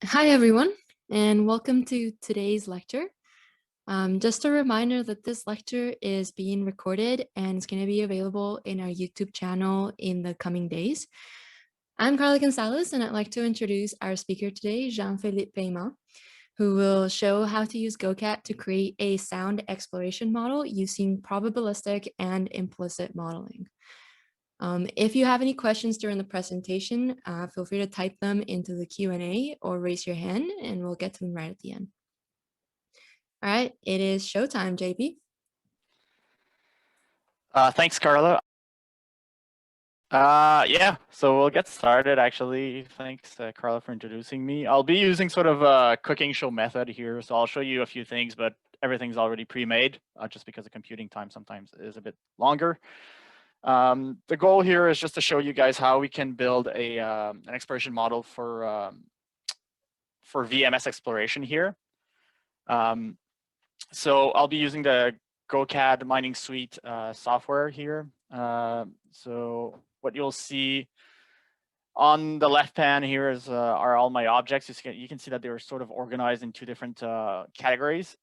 Hi, everyone, and welcome to today's lecture. Just a reminder that this lecture is being recorded and it's going to be available in our YouTube channel in the coming days. I'm Carla Gonzalez, and I'd like to introduce our speaker today, Jean-Philippe Paiement, who will show how to use GOCAD to create a sound exploration model using probabilistic and implicit modeling. If you have any questions during the presentation, feel free to type them into the Q&A or raise your hand and we'll get to them right at the end. All right, it is showtime, JP. Thanks, Carla. Yeah, so we'll get started actually. Thanks, Carla, for introducing me. I'll be using sort of a cooking show method here. So I'll show you a few things, but everything's already pre-made just because the computing time sometimes is a bit longer. The goal here is just to show you guys how we can build an exploration model for VMS exploration here. So I'll be using the GOCAD mining suite software here. So what you'll see on the left pan here is are all my objects. You can see that they're sort of organized in two different categories.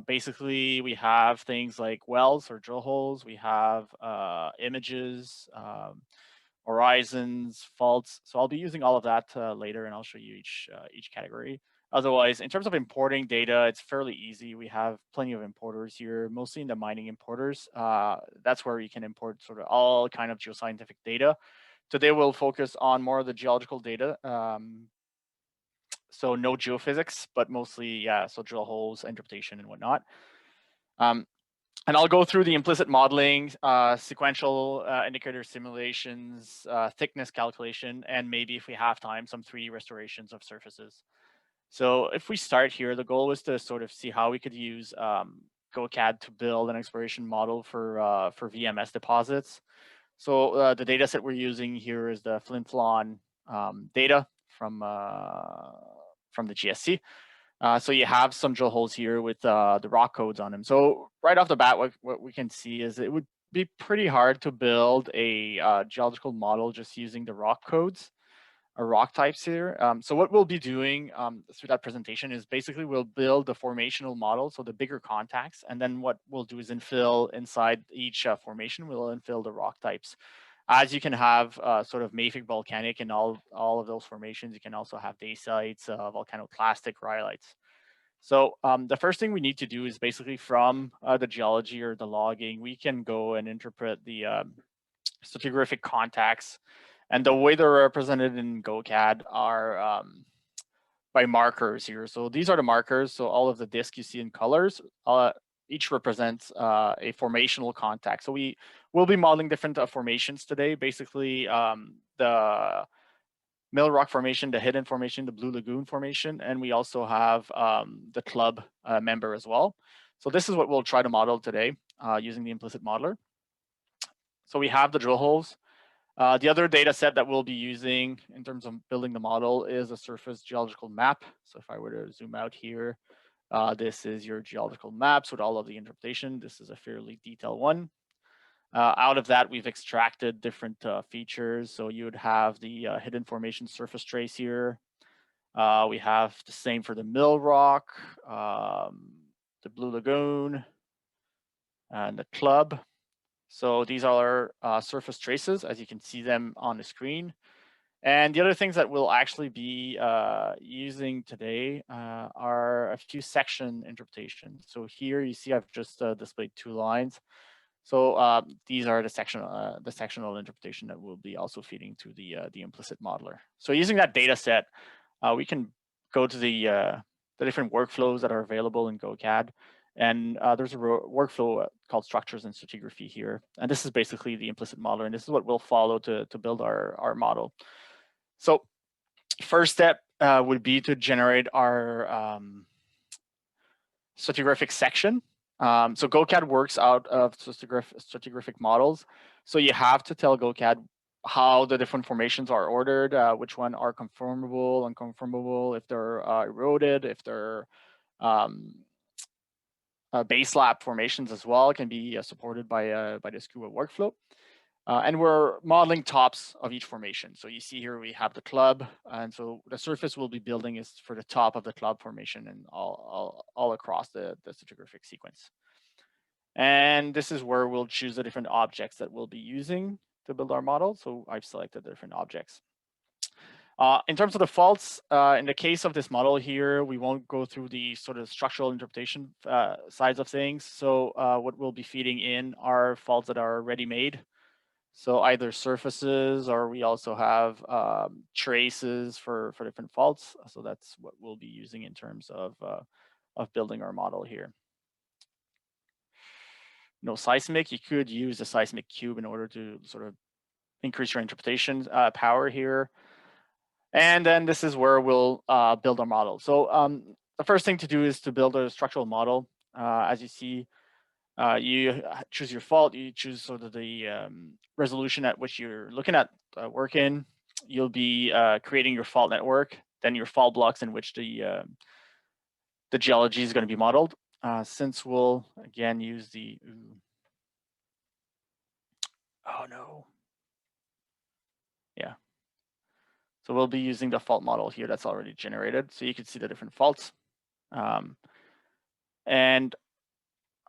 Basically, we have things like wells or drill holes. We have images, horizons, faults. So I'll be using all of that later, and I'll show you each category. Otherwise, in terms of importing data, it's fairly easy. We have plenty of importers here, mostly in the mining importers. That's where you can import sort of all kind of geoscientific data. Today, we'll focus on more of the geological data. So no geophysics, but mostly, yeah, so drill holes, interpretation, and whatnot. And I'll go through the implicit modeling, sequential indicator simulations, thickness calculation, and maybe if we have time, some 3D restorations of surfaces. So if we start here, the goal was to sort of see how we could use GOCAD to build an exploration model for VMS deposits. So the data set we're using here is the Flin Flon data from the GSC. So you have some drill holes here with the rock codes on them. So right off the bat, what we can see is it would be pretty hard to build a geological model just using the rock codes or rock types here. So what we'll be doing through that presentation is basically we'll build the formational model, so the bigger contacts, and then what we'll do is infill inside each formation, we'll infill the rock types. As you can have sort of mafic volcanic in all of those formations, you can also have dacites, volcanoclastic rhyolites. So the first thing we need to do is basically from the geology or the logging, we can go and interpret the stratigraphic contacts. And the way they're represented in GOCAD are by markers here. So these are the markers. So all of the discs you see in colors, each represents a formational contact. So we will be modeling different formations today. Basically, the Mill Rock Formation, the Hidden Formation, the Blue Lagoon Formation, and we also have the club member as well. So this is what we'll try to model today using the implicit modeler. So we have the drill holes. The other data set that we'll be using in terms of building the model is a surface geological map. So if I were to zoom out here, this is your geological maps with all of the interpretation. This is a fairly detailed one. Out of that, we've extracted different features. So you would have the hidden formation surface trace here. We have the same for the Mill Rock, the Blue Lagoon, and the club. So these are surface traces, as you can see them on the screen. And the other things that we'll actually be using today are a few section interpretations. So here you see I've just displayed 2 lines. So these are the sectional interpretation that we'll be also feeding to the implicit modeler. So using that data set, we can go to the different workflows that are available in GOCAD. And there's a workflow called structures and stratigraphy here. And this is basically the implicit modeler. And this is what we'll follow to build our model. So first step would be to generate our stratigraphic section. So GOCAD works out of stratigraphic models. So you have to tell GOCAD how the different formations are ordered, which one are conformable, unconformable, if they're eroded, if they're base lap formations as well can be supported by the SKUA workflow. And we're modeling tops of each formation. So you see here we have the club, and so the surface we'll be building is for the top of the club formation and all across the stratigraphic sequence. And this is where we'll choose the different objects that we'll be using to build our model. So I've selected the different objects. In terms of the faults, in the case of this model here, we won't go through the sort of structural interpretation sides of things. So what we'll be feeding in are faults that are ready-made. So either surfaces, or we also have traces for different faults. So that's what we'll be using in terms of building our model here. No seismic, you could use a seismic cube in order to sort of increase your interpretation power here. And then this is where we'll build our model. So the first thing to do is to build a structural model. As you see, you choose your fault, you choose sort of the resolution at which you're looking at work in. You'll be creating your fault network, then your fault blocks in which the geology is going to be modeled. Since we'll again use the oh no, yeah. So we'll be using the fault model here that's already generated, so you can see the different faults. And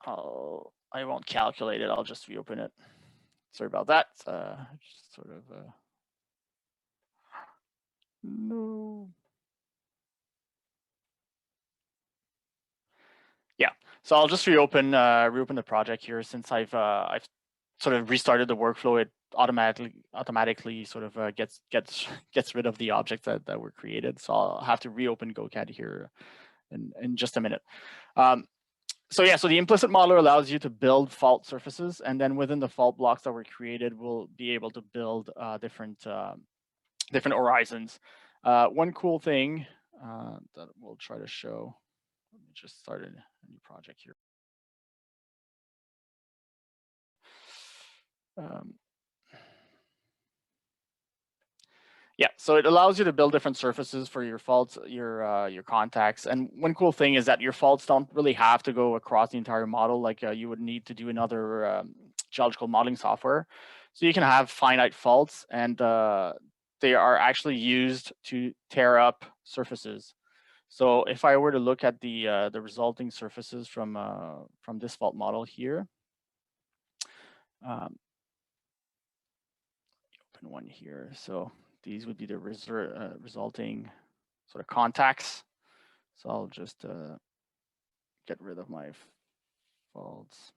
I won't calculate it. I'll just reopen it. Sorry about that. Just sort of no. Yeah. So I'll just reopen the project here since I've sort of restarted the workflow. It automatically sort of gets rid of the objects that were created. So I'll have to reopen GOCAD here in just a minute. So yeah, so the implicit modeler allows you to build fault surfaces, and then within the fault blocks that were created, we'll be able to build different horizons. One cool thing that we'll try to show. Let me just start a new project here. Yeah, so it allows you to build different surfaces for your faults, your contacts. And one cool thing is that your faults don't really have to go across the entire model like you would need to do in other geological modeling software. So you can have finite faults, and they are actually used to tear up surfaces. So if I were to look at the resulting surfaces from this fault model here, open one here. So these would be the resulting sort of contacts. So I'll just get rid of my faults.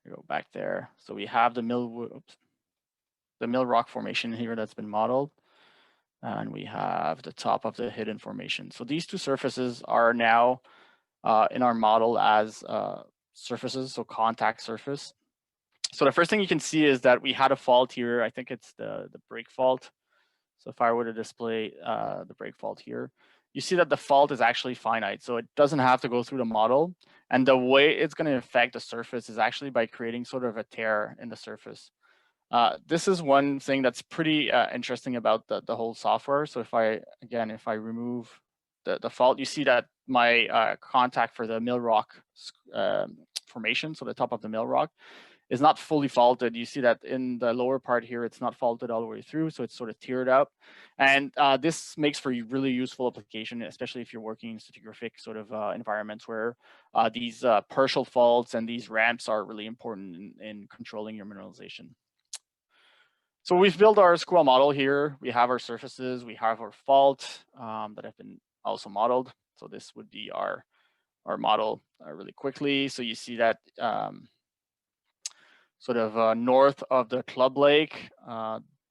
Go back there. So we have the mill rock formation here that's been modeled, and we have the top of the hidden formation. So these two surfaces are now in our model as surfaces, so contact surface. So the first thing you can see is that we had a fault here. I think it's the break fault. So if I were to display the break fault here, you see that the fault is actually finite. So it doesn't have to go through the model. And the way it's going to affect the surface is actually by creating sort of a tear in the surface. This is one thing that's pretty interesting about the whole software. So if I remove the fault, you see that my contact for the mill rock formation, so the top of the mill rock, is not fully faulted. You see that in the lower part here, it's not faulted all the way through, so it's sort of tiered up. And this makes for a really useful application, especially if you're working in stratigraphic sort of environments where these partial faults and these ramps are really important in controlling your mineralization. So we've built our SKUA model here. We have our surfaces, we have our fault that have been also modeled. So this would be our model really quickly. So you see that sort of north of the club lake,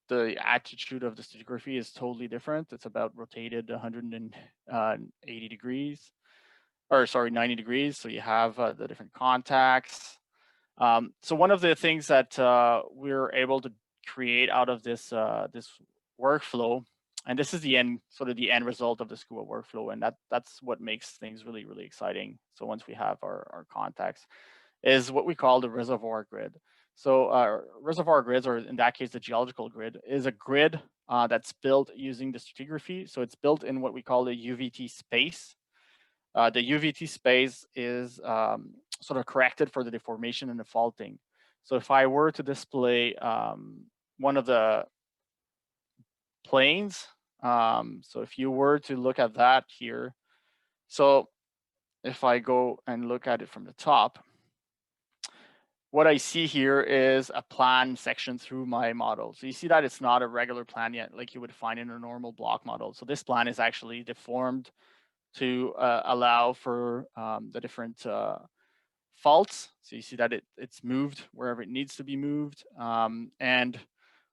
the attitude of the stratigraphy is totally different. It's about rotated 180 degrees, or sorry, 90 degrees. So you have the different contacts. So one of the things that we're able to create out of this this workflow, and this is the end result of the SKUA workflow, and that's what makes things really, really exciting. So once we have our contacts, is what we call the reservoir grid. So reservoir grids, or in that case, the geological grid, is a grid that's built using the stratigraphy. So it's built in what we call the UVT space. The UVT space is sort of corrected for the deformation and the faulting. So if I were to display one of the planes, so if you were to look at that here, so if I go and look at it from the top, what I see here is a plan section through my model. So you see that it's not a regular plan yet, like you would find in a normal block model. So this plan is actually deformed to allow for the different faults. So you see that it's moved wherever it needs to be moved. And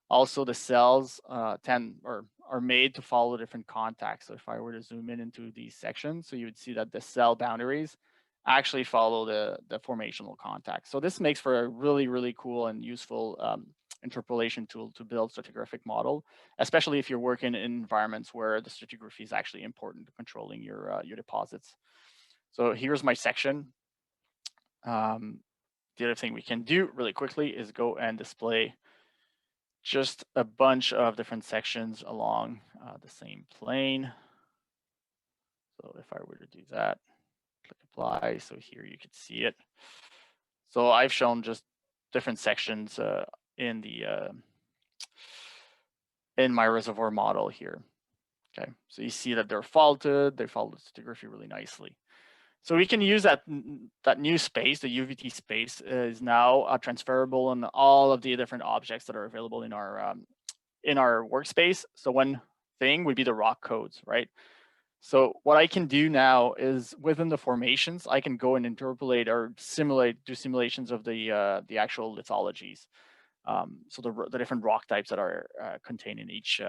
also the cells are made to follow different contacts. So if I were to zoom in into these sections, so you would see that the cell boundaries actually follow the formational contact. So this makes for a really, really cool and useful interpolation tool to build stratigraphic model, especially if you're working in environments where the stratigraphy is actually important to controlling your deposits. So here's my section. The other thing we can do really quickly is go and display just a bunch of different sections along the same plane. So if I were to do that, click apply. So here you could see it. So I've shown just different sections in the in my reservoir model here. Okay, so you see that they're faulted. They follow the stratigraphy really nicely. So we can use that new space, the UVT space, is now transferable on all of the different objects that are available in our workspace. So one thing would be the rock codes, right? So what I can do now is within the formations, I can go and interpolate or do simulations of the actual lithologies. So the different rock types that are contained in each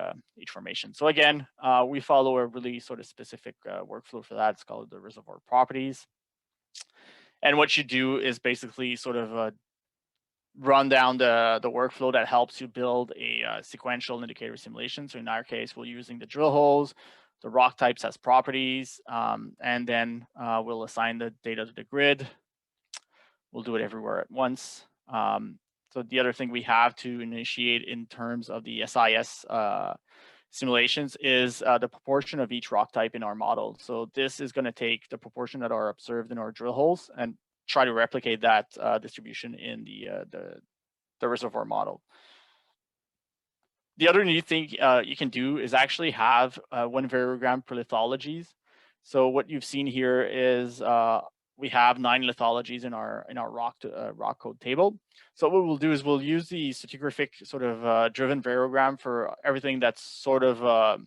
formation. So again, we follow a really sort of specific workflow for that. It's called the Reservoir Properties. And what you do is basically sort of run down the workflow that helps you build a sequential indicator simulation. So in our case, we're using the drill holes, the rock types as properties, and then we'll assign the data to the grid. We'll do it everywhere at once. So the other thing we have to initiate in terms of the SIS simulations is the proportion of each rock type in our model. So this is going to take the proportion that are observed in our drill holes and try to replicate that distribution in the reservoir model. The other neat thing you can do is actually have 1 variogram per lithologies. So what you've seen here is we have 9 lithologies in our rock code table. So what we'll do is we'll use the stratigraphic sort of driven variogram for everything that's sort of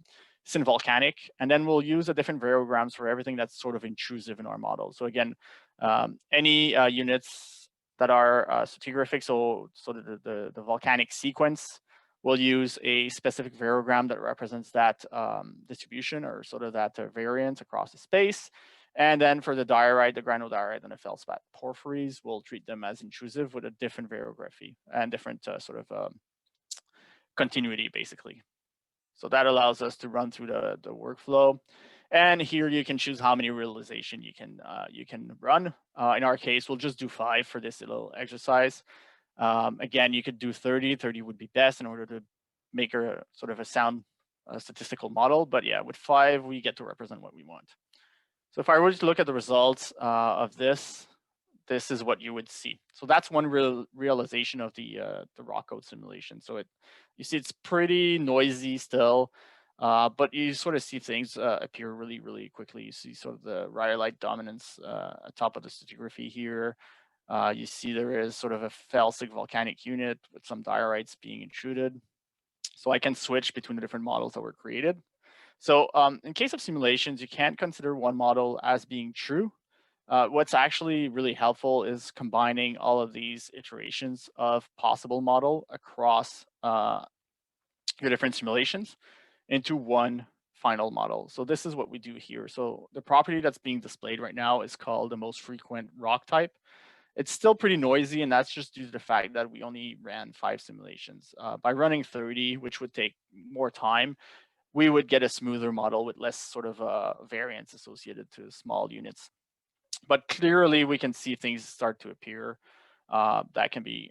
synvolcanic, and then we'll use the different variograms for everything that's sort of intrusive in our model. So again, any units that are stratigraphic, so the volcanic sequence, we'll use a specific variogram that represents that distribution or sort of that variance across the space. And then for the diorite, the granodiorite, and the feldspar porphyries, we'll treat them as intrusive with a different variography and different sort of continuity, basically. So that allows us to run through the workflow. And here you can choose how many realization you can run. In our case, we'll just do 5 for this little exercise. Again, you could do 30. 30 would be best in order to make a sort of a sound statistical model. But yeah, with 5, we get to represent what we want. So if I were to look at the results of this is what you would see. So that's one realization of the rock code simulation. So you see it's pretty noisy still, but you sort of see things appear really, really quickly. You see sort of the rhyolite dominance at top of the stratigraphy here. You see there is sort of a felsic volcanic unit with some diorites being intruded. So I can switch between the different models that were created. So in case of simulations, you can't consider one model as being true. What's actually really helpful is combining all of these iterations of possible model across your different simulations into one final model. So this is what we do here. So the property that's being displayed right now is called the most frequent rock type. It's still pretty noisy, and that's just due to the fact that we only ran 5 simulations. By running 30, which would take more time, we would get a smoother model with less sort of variance associated to small units. But clearly, we can see things start to appear that can be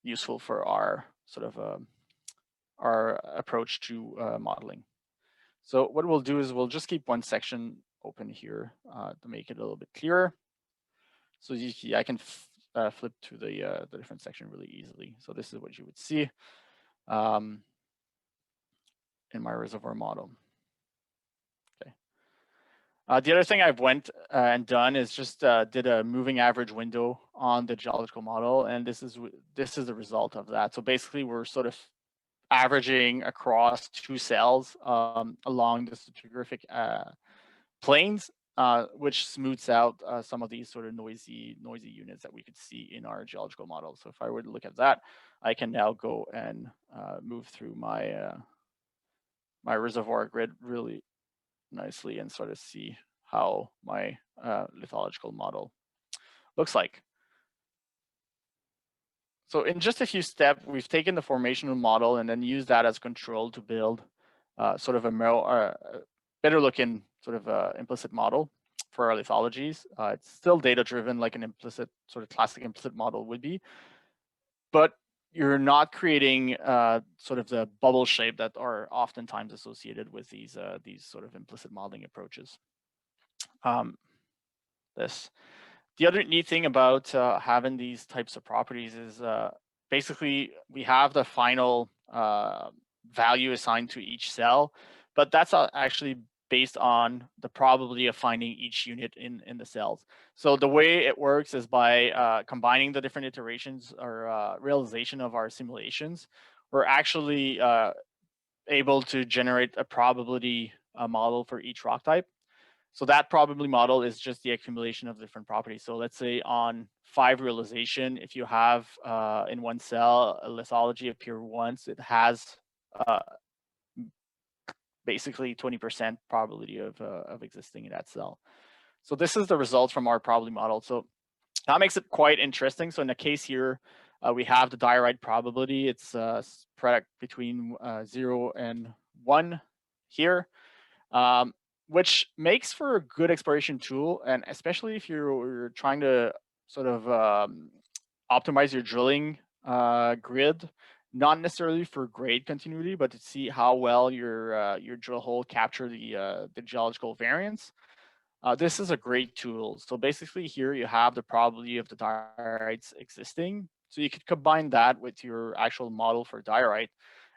useful for our sort of our approach to modeling. So what we'll do is we'll just keep one section open here to make it a little bit clearer. So you see, I can flip to the different section really easily. So this is what you would see in my reservoir model. Okay. The other thing I've went and done is just did a moving average window on the geological model, and this is the result of that. So basically, we're sort of averaging across two cells along the stratigraphic planes, which smooths out some of these sort of noisy units that we could see in our geological model. So if I were to look at that, I can now go and move through my my reservoir grid really nicely and sort of see how my lithological model looks like. So in just a few steps, we've taken the formational model and then used that as control to build sort of a better looking sort of implicit model for our lithologies. It's still data driven like an implicit sort of classic implicit model would be, but you're not creating sort of the bubble shape that are oftentimes associated with these sort of implicit modeling approaches. The other neat thing about having these types of properties is basically we have the final value assigned to each cell, but that's actually based on the probability of finding each unit in the cells. So the way it works is by combining the different iterations or realization of our simulations, we're actually able to generate a probability model for each rock type. So that probability model is just the accumulation of different properties. So let's say on 5 realization, if you have in one cell a lithology appear once, it has basically 20% probability of existing in that cell. So this is the result from our probability model. So that makes it quite interesting. So in the case here, we have the diorite probability. It's spread between 0 and 1 here. Which makes for a good exploration tool, and especially if you're trying to sort of optimize your drilling grid, not necessarily for grade continuity, but to see how well your drill hole capture the geological variance. This is a great tool. So basically here you have the probability of the diorites existing. So you could combine that with your actual model for diorite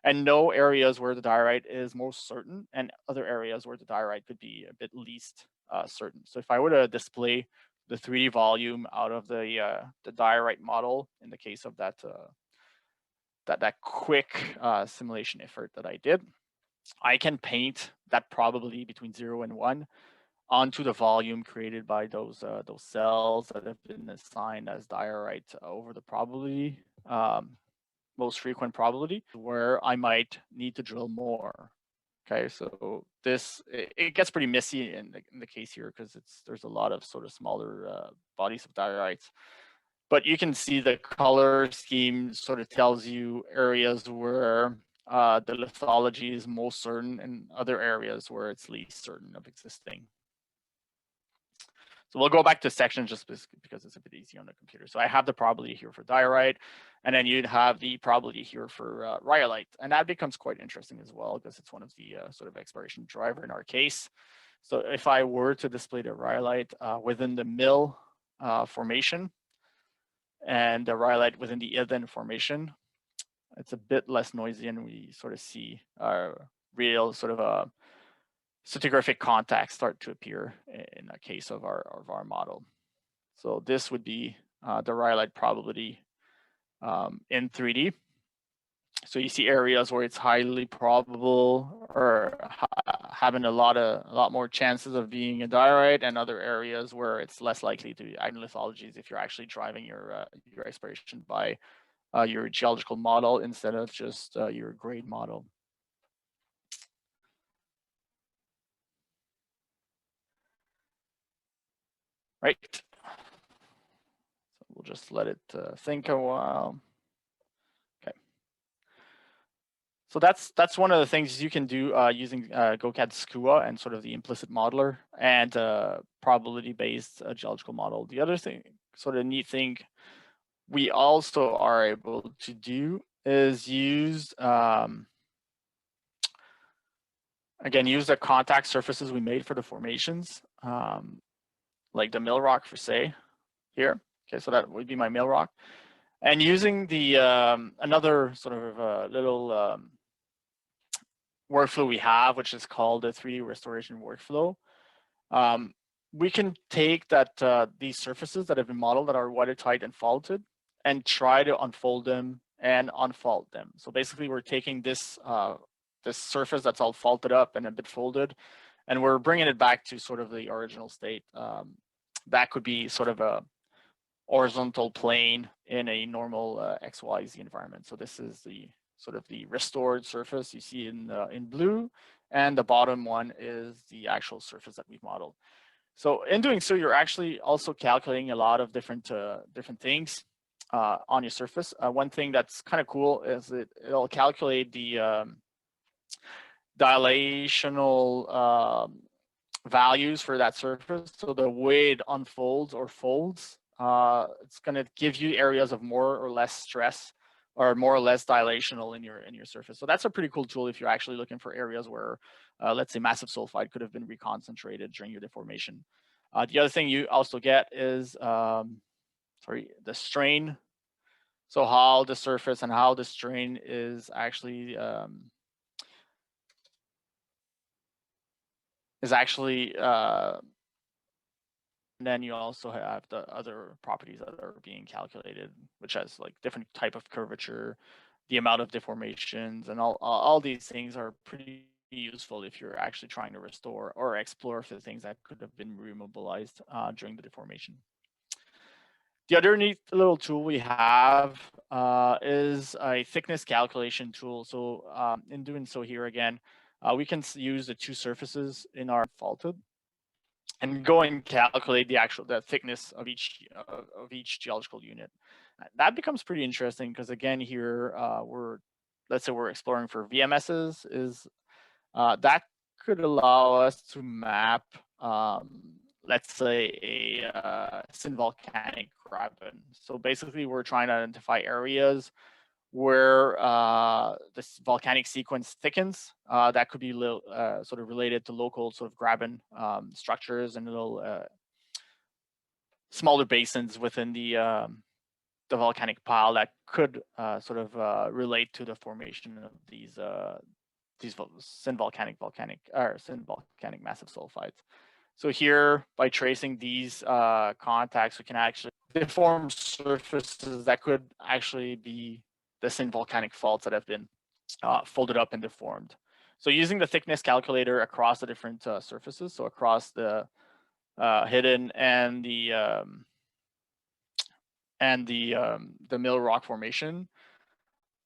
and know areas where the diorite is most certain and other areas where the diorite could be a bit least certain. So if I were to display the 3D volume out of the diorite model in the case of that quick simulation effort that I did, I can paint that probability between 0 and 1 onto the volume created by those cells that have been assigned as diorite over the probability, most frequent probability, where I might need to drill more. Okay, so it gets pretty messy in the case here because there's a lot of sort of smaller bodies of diorites. But you can see the color scheme sort of tells you areas where the lithology is most certain and other areas where it's least certain of existing. So we'll go back to sections just because it's a bit easy on the computer. So I have the probability here for diorite, and then you'd have the probability here for rhyolite. And that becomes quite interesting as well because it's one of the sort of exploration driver in our case. So if I were to display the rhyolite within the mill formation and the rhyolite within the Eden formation, it's a bit less noisy and we sort of see real sort of a stratigraphic contacts start to appear in the case of our model. So this would be the rhyolite probability in 3D. So you see areas where it's highly probable or having a lot more chances of being a diorite, and other areas where it's less likely to be lithologies if you're actually driving your exploration by your geological model instead of just your grade model. Right. So we'll just let it think a while. Okay. So that's one of the things you can do using GOCAD-SKUA and sort of the implicit modeler and probability-based geological model. The other thing, sort of neat thing, we also are able to do is use again, use the contact surfaces we made for the formations, like the mill rock for say. here. Okay, so that would be my mill rock. And using the another sort of little workflow we have, which is called the 3D restoration workflow, we can take that these surfaces that have been modeled that are watertight and faulted and try to unfold them and unfault them. So basically we're taking this this surface that's all faulted up and a bit folded, and we're bringing it back to sort of the original state. That could be sort of a horizontal plane in a normal XYZ environment. So this is the sort of the restored surface you see in blue, and the bottom one is the actual surface that we've modeled. So in doing so, you're actually also calculating a lot of different things on your surface. One thing that's kind of cool is it'll calculate the dilational values for that surface. So the way it unfolds or folds, it's going to give you areas of more or less stress or more or less dilational in your surface. So that's a pretty cool tool if you're actually looking for areas where, let's say, massive sulfide could have been reconcentrated during your deformation. The other thing you also get is, the strain. So how the surface and how the strain is actually and then you also have the other properties that are being calculated, which has like different type of curvature, the amount of deformations, and all these things are pretty useful if you're actually trying to restore or explore for things that could have been remobilized during the deformation. The other neat little tool we have is a thickness calculation tool. So in doing so here again, we can use the two surfaces in our faulted and go and calculate the thickness of each geological unit. That becomes pretty interesting because again here let's say we're exploring for VMSs, is that could allow us to map let's say a synvolcanic graben. So basically we're trying to identify areas where this volcanic sequence thickens. That could be sort of related to local sort of graben structures and little smaller basins within the volcanic pile that could sort of relate to the formation of these synvolcanic massive sulfides. So here, by tracing these contacts, we can actually deform surfaces that could actually be the synvolcanic faults that have been folded up and deformed. So using the thickness calculator across the different surfaces, so across the hidden and the mill rock formation,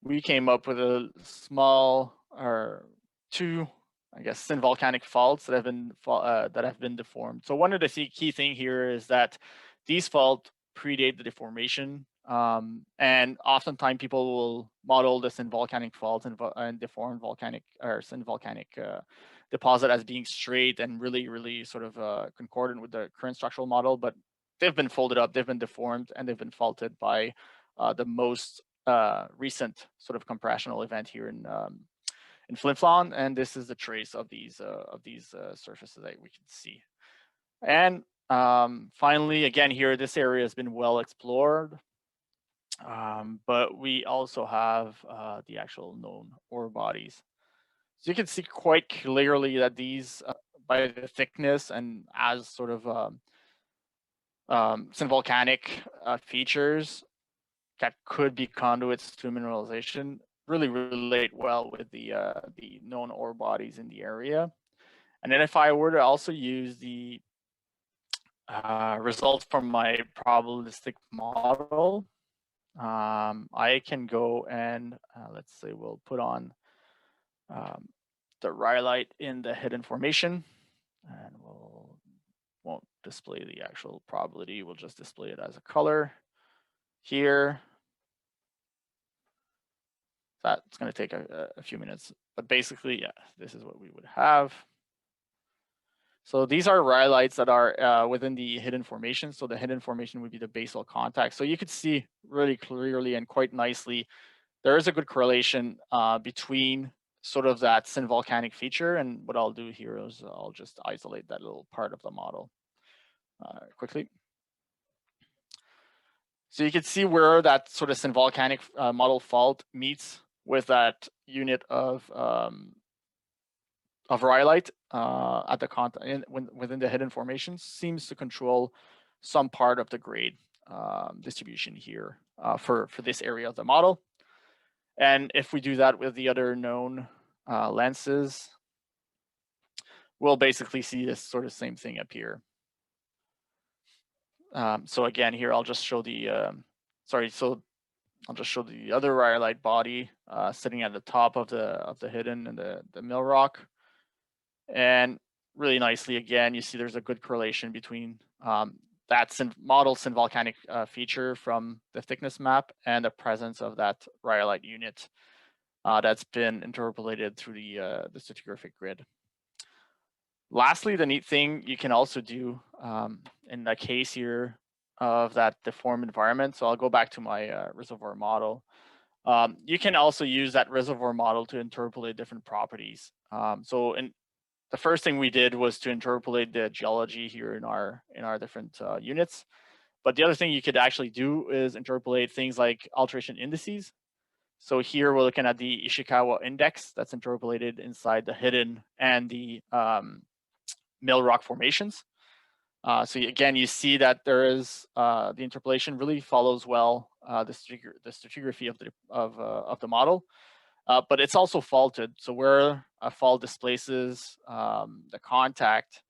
we came up with a small or two, I guess, synvolcanic faults that have been deformed. So one of the key thing here is that these faults predate the deformation, and oftentimes people will model the synvolcanic faults and deformed volcanic or synvolcanic deposit as being straight and really sort of concordant with the current structural model, but they've been folded up, they've been deformed, and they've been faulted by the most recent sort of compressional event here in Flin Flon, and this is the trace of these surfaces that we can see. And finally, again here, this area has been well explored, but we also have the actual known ore bodies. So you can see quite clearly that these, by the thickness and as sort of synvolcanic features that could be conduits to mineralization, really relate well with the known ore bodies in the area. And then if I were to also use the results from my probabilistic model, I can go and let's say we'll put on the rhyolite in the hidden formation, and won't display the actual probability, we'll just display it as a color here. That's going to take a few minutes, but basically, yeah, this is what we would have. So these are rhyolites that are within the hidden formation. So the hidden formation would be the basal contact. So you could see really clearly and quite nicely, there is a good correlation between sort of that synvolcanic feature. And what I'll do here is I'll just isolate that little part of the model quickly. So you can see where that sort of synvolcanic model fault meets with that unit of rhyolite at the within the hidden formation seems to control some part of the grade distribution here for this area of the model. And if we do that with the other known lenses, we'll basically see this sort of same thing up here. So again, here I'll just show the I'll just show the other rhyolite body sitting at the top of the hidden and the mill rock. And really nicely, again, you see there's a good correlation between that model synvolcanic feature from the thickness map and the presence of that rhyolite unit that's been interpolated through the stratigraphic grid. Lastly, the neat thing you can also do in the case here of that deformed environment. So I'll go back to my reservoir model. You can also use that reservoir model to interpolate different properties. So the first thing we did was to interpolate the geology here in our different units. But the other thing you could actually do is interpolate things like alteration indices. So here we're looking at the Ishikawa index that's interpolated inside the hidden and the mill rock formations. So again, you see that there is the interpolation really follows well the stratigraphy of the model, but it's also faulted. So where a fault displaces the contact,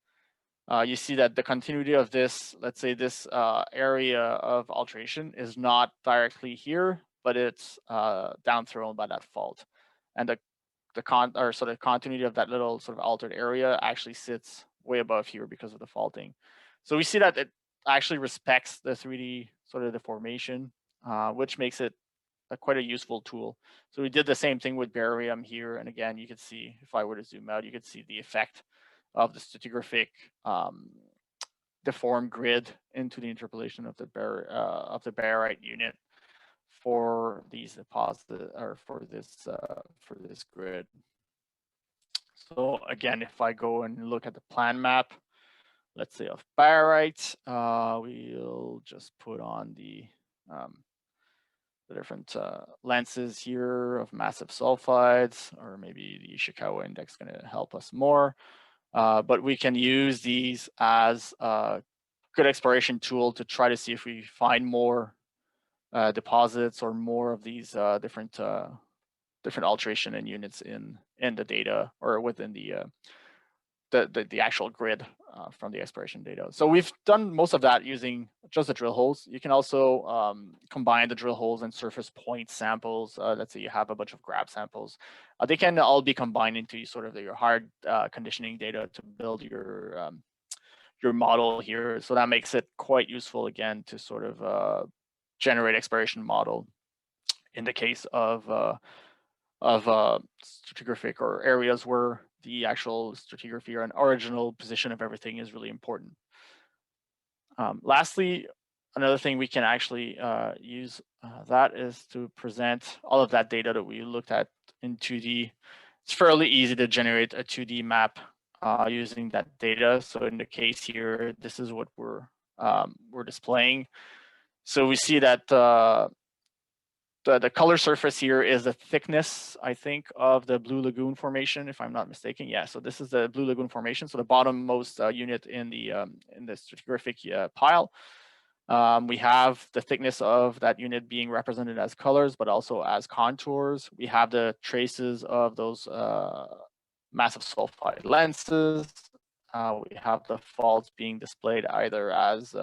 you see that the continuity of this, let's say this area of alteration is not directly here, but it's downthrown by that fault, and the continuity of that little sort of altered area actually sits way above here because of the faulting. So we see that it actually respects the 3D sort of deformation, which makes it quite a useful tool. So we did the same thing with barium here, and again, you can see if I were to zoom out, you could see the effect of the stratigraphic deformed grid into the interpolation of the barite unit for these deposits or for this grid. So again, if I go and look at the plan map, let's say of barite, we'll just put on the different lenses here of massive sulfides, or maybe the Ishikawa index is going to help us more. But we can use these as a good exploration tool to try to see if we find more deposits or more of these different alteration and units in the data or within the actual grid from the exploration data. So we've done most of that using just the drill holes. You can also combine the drill holes and surface point samples. Let's say you have a bunch of grab samples. They can all be combined into sort of your hard conditioning data to build your model here. So that makes it quite useful again to sort of generate exploration model in the case of stratigraphic or areas where the actual stratigraphy or an original position of everything is really important. Lastly, another thing we can actually use that is to present all of that data that we looked at in 2D. It's fairly easy to generate a 2D map using that data. So in the case here, this is what we're displaying. So we see that the color surface here is the thickness, I think, of the Blue Lagoon formation, if I'm not mistaken. Yeah, so this is the Blue Lagoon formation, so the bottommost unit in the stratigraphic pile. We have the thickness of that unit being represented as colors, but also as contours. We have the traces of those massive sulfide lenses. We have the faults being displayed either as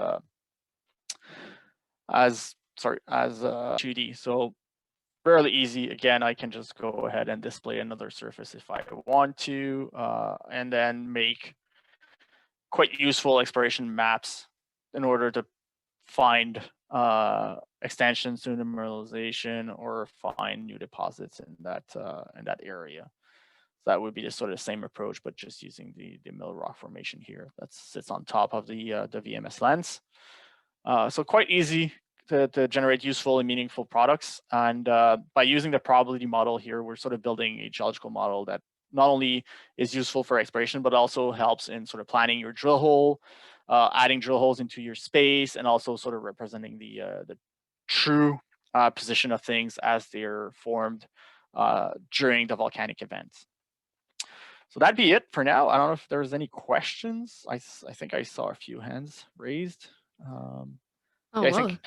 2D. So fairly easy. Again, I can just go ahead and display another surface if I want to, and then make quite useful exploration maps in order to find extensions to the mineralization or find new deposits in that area. So that would be the sort of same approach, but just using the mill rock formation here that sits on top of the VMS lens. So quite easy to generate useful and meaningful products. And by using the probability model here, we're sort of building a geological model that not only is useful for exploration, but also helps in sort of planning your drill hole, adding drill holes into your space, and also sort of representing the true position of things as they're formed during the volcanic events. So that'd be it for now. I don't know if there's any questions. I think I saw a few hands raised. Oh, yeah, I wow. think,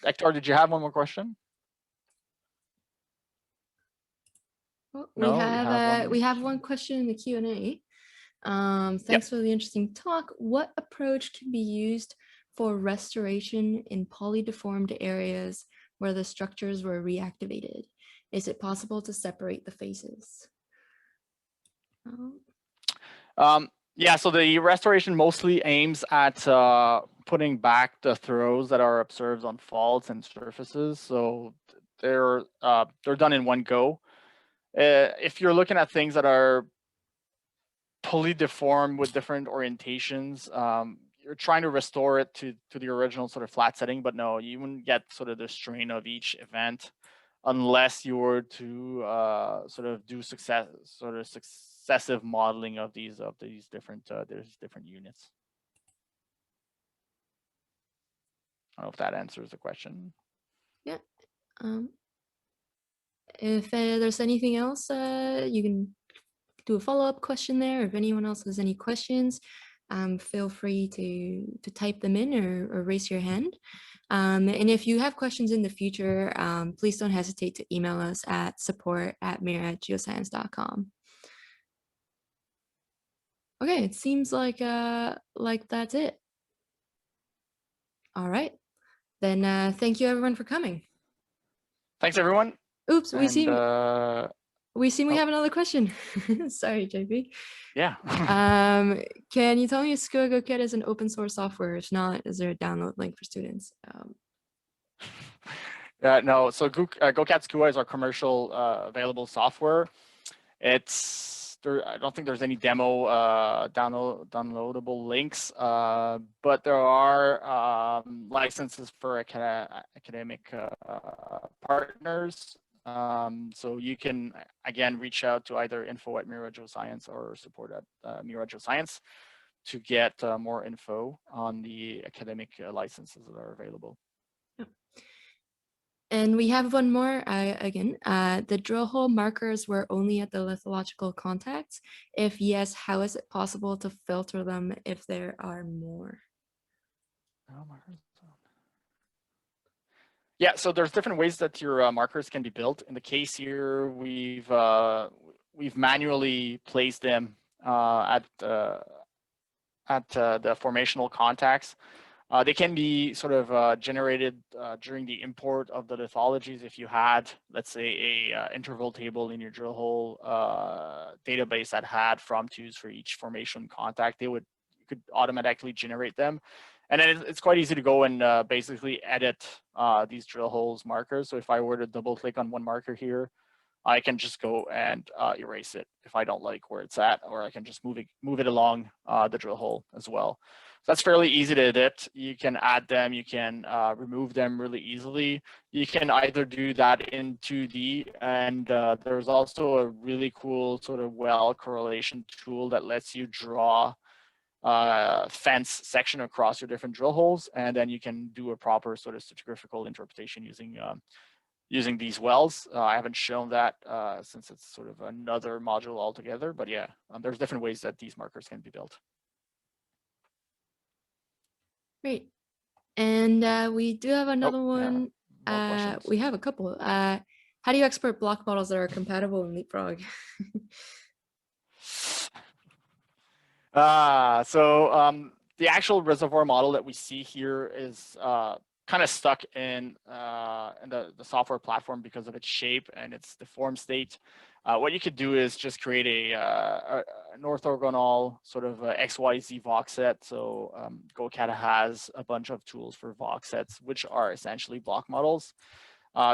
Hector, did you have one more question? Well, No, you have one. we have one question in the Q&A. Thanks for the interesting talk. What approach can be used for restoration in polydeformed areas where the structures were reactivated? Is it possible to separate the phases? Yeah, so the restoration mostly aims at putting back the throws that are observed on faults and surfaces. So they're done in one go. If you're looking at things that are polydeform with different orientations, you're trying to restore it to the original sort of flat setting, but no, you wouldn't get sort of the strain of each event unless you were to sort of do successive modeling of these different units. I don't know if that answers the question. Yeah. If there's anything else, you can do a follow-up question there. If anyone else has any questions, feel free to type them in or raise your hand. And if you have questions in the future, please don't hesitate to email us at support@mira@geoscience.com. Okay, it seems like that's it. All right, then thank you everyone for coming. Thanks everyone. Oops, we seem we oh, have another question. Sorry, JP. Yeah. Can you tell me if SKUA-GOCAD is an open source software? If not, is there a download link for students? No, so GOCAD-SKUA is our commercial available software. I don't think there's any demo downloadable links, but there are licenses for academic partners. So you can, again, reach out to either info@mira-geoscience or support@mira-geoscience to get more info on the academic licenses that are available. And we have one more, again, the drill hole markers were only at the lithological contacts. If yes, how is it possible to filter them if there are more? Yeah, so there's different ways that your markers can be built. In the case here, we've manually placed them at the formational contacts. They can be sort of generated during the import of the lithologies. If you had, let's say, a interval table in your drill hole database that had from-tos for each formation contact, you could automatically generate them. And then it's quite easy to go and basically edit these drill holes markers. So if I were to double click on one marker here, I can just go and erase it if I don't like where it's at, or I can just move it along the drill hole as well. So that's fairly easy to edit. You can add them, you can remove them really easily. You can either do that in 2D, and there's also a really cool sort of well correlation tool that lets you draw fence section across your different drill holes, and then you can do a proper sort of stratigraphical interpretation using these wells. I haven't shown that since it's sort of another module altogether, but yeah, there's different ways that these markers can be built. Great. And we do have another one. Yeah, we have a couple. How do you export block models that are compatible in Leapfrog? The actual reservoir model that we see here is kind of stuck in the software platform because of its shape and its deformed state. What you could do is just create an orthogonal sort of XYZ vox set. So GOCAD has a bunch of tools for vox sets, which are essentially block models.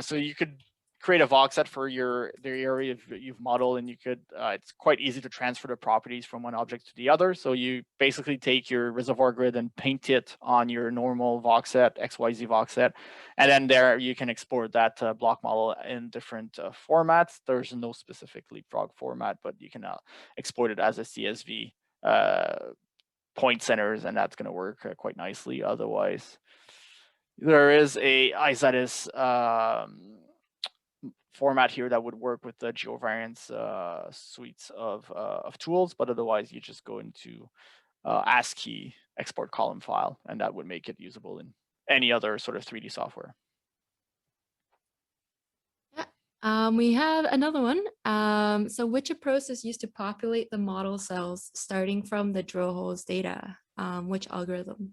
So you could create a vox set for the area you've modeled, and you could, it's quite easy to transfer the properties from one object to the other. So you basically take your reservoir grid and paint it on your normal vox set, XYZ vox set, and then there you can export that block model in different formats. There's no specific Leapfrog format, but you can export it as a CSV point centers, and that's going to work quite nicely otherwise. There is a iZetis format here that would work with the GeoVariance suites of tools, but otherwise you just go into ASCII export column file, and that would make it usable in any other sort of 3D software. We have another one. So which approach is used to populate the model cells starting from the drill holes data? Which algorithm?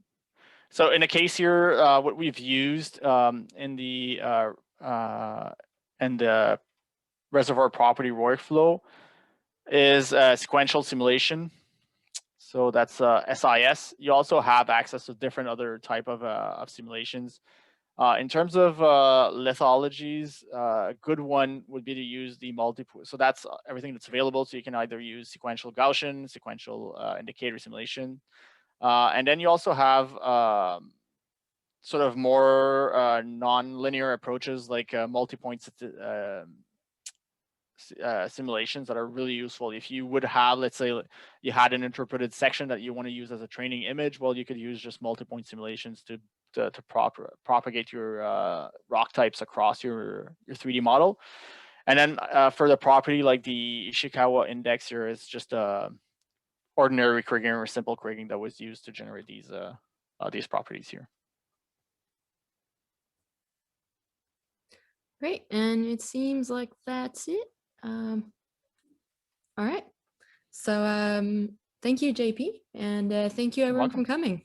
So in a case here, what we've used in the reservoir property workflow is sequential simulation. So that's SIS. You also have access to different other type of simulations. In terms of lithologies, a good one would be to use the multiple. So that's everything that's available. So you can either use sequential Gaussian, sequential indicator simulation. And then you also have sort of more non-linear approaches like multi-point simulations that are really useful. If you would have, let's say you had an interpreted section that you want to use as a training image, well, you could use just multi-point simulations to propagate your rock types across your 3D model. And then for the property like the Ishikawa index here is just a ordinary kriging or simple kriging that was used to generate these properties here. Great, and it seems like that's it. All right. So thank you, JP, and thank you everyone for coming.